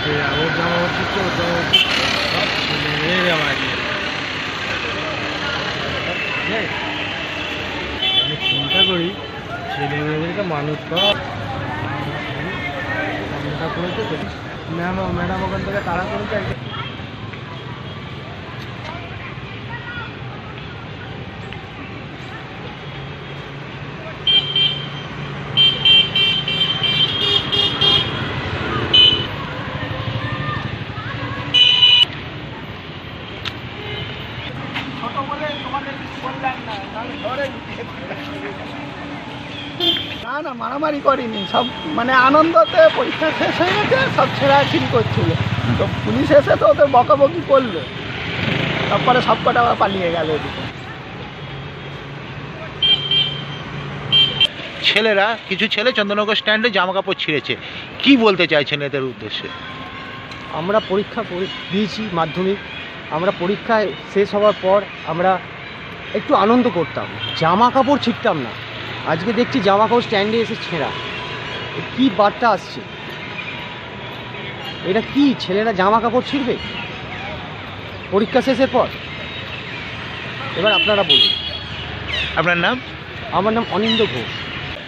যে ওর জামা হচ্ছে ওর জামা হচ্ছে সব ছেলে মেয়ে জামা দিয়ে আমি চিন্তা করি ছেলে মেয়েদেরকে মানুষ করা করেছে তো ম্যাডাম ওখান থেকে তারা করেছে না না মারামারি করিনি, সব মানে আনন্দতে পরীক্ষা শেষ হয়ে গেছে, সব ছেঁড়াছিড়ি করছিল। তো পুলিশ এসে তো ওদের বকাবকি করলো, তারপরে সব কটা আবার পালিয়ে গেল ওদিকে। ছেলেরা কিছু ছেলে চন্দননগর স্ট্যান্ডে জামা কাপড় ছিঁড়েছে, কি বলতে চাইছেন এদের উদ্দেশ্যে? আমরা পরীক্ষা দিয়েছি মাধ্যমিক, আমরা পরীক্ষায় শেষ হওয়ার পর আমরা একটু আনন্দ করতাম, জামা কাপড় ছিঁড়তাম না। আজকে দেখছি জামা কাপড় স্ট্যান্ডে এসে ছেঁড়া, কি বার্তা আসছে? এটা কি ছেলেরা জামা কাপড় ছিঁড়বে পরীক্ষা শেষের পর? এবার আপনারা বলুন। আপনার নাম? আমার নাম অনিন্দ ঘোষ।